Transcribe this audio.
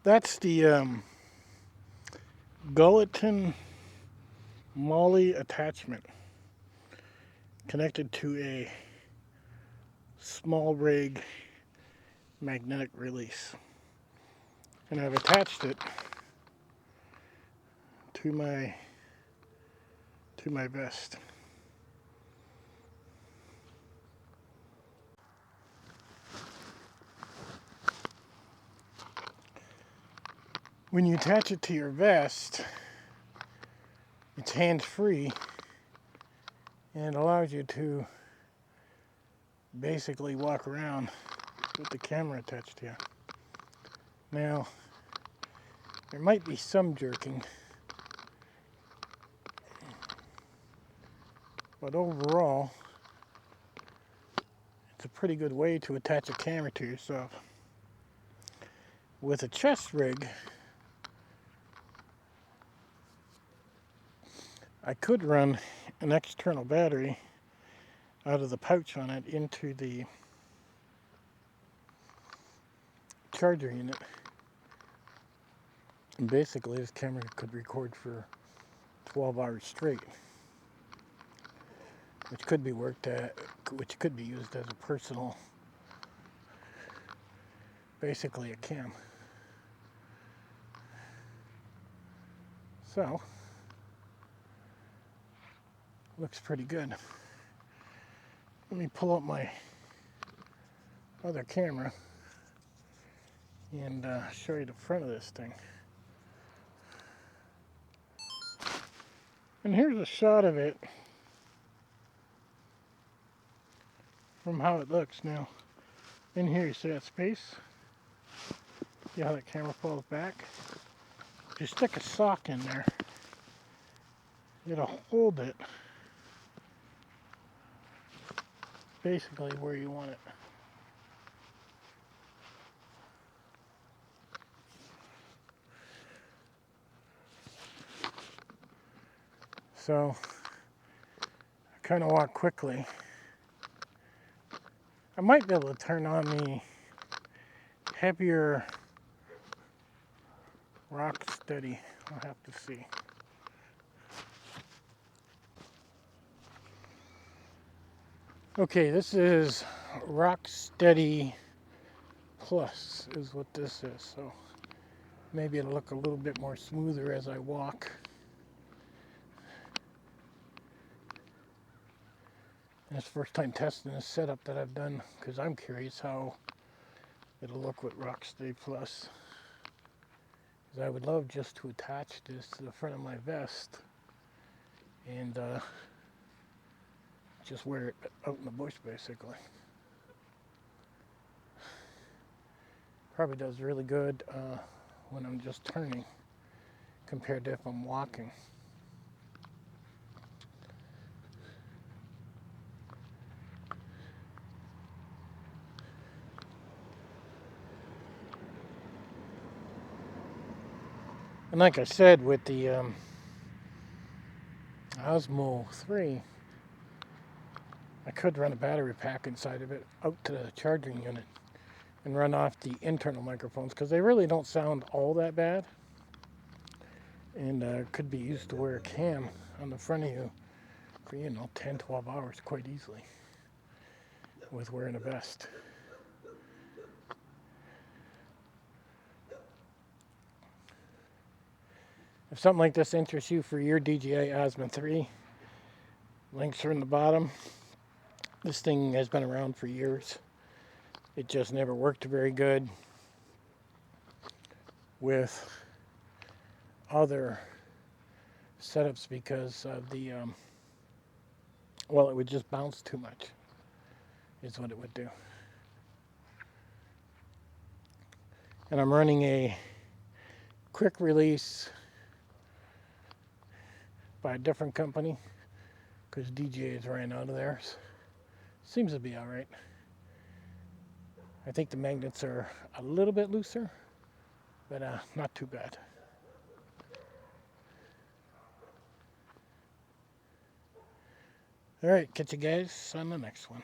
That's the Goliton MOLLE attachment connected to a small rig magnetic release. And I've attached it to my vest. When you attach it to your vest, it's hands-free and it allows you to basically walk around with the camera attached to you. Now, there might be some jerking, but overall, it's a pretty good way to attach a camera to yourself. With a chest rig, I could run an external battery out of the pouch on it into the charger unit. And basically this camera could record for 12 hours straight, which could be which could be used as a personal, basically a cam. So, looks pretty good. Let me pull up my other camera and show you the front of this thing. And here's a shot of it from how it looks now. In here you see that space. See how that camera falls back? If you stick a sock in there, it'll hold it basically where you want it. So I kind of walk quickly. I might be able to turn on the heavier rock steady. I'll have to see. Okay, this is Rock Steady Plus is what this is. So maybe it'll look a little bit more smoother as I walk. It's the first time testing this setup that I've done because I'm curious how it'll look with Rock Steady Plus. Because I would love just to attach this to the front of my vest and just wear it out in the bush basically. Probably does really good when I'm just turning compared to if I'm walking. And like I said, with the Osmo 3, I could run a battery pack inside of it out to the charging unit and run off the internal microphones because they really don't sound all that bad, and could be used to wear a cam on the front of you for 10-12 hours quite easily with wearing a vest. If something like this interests you for your DJI Osmo 3, links are in the bottom. This thing has been around for years. It just never worked very good with other setups because of the, well, it would just bounce too much, is what it would do. And I'm running a quick release by a different company because DJI's ran out of theirs. Seems to be all right. I think the magnets are a little bit looser, but not too bad. All right, catch you guys on the next one.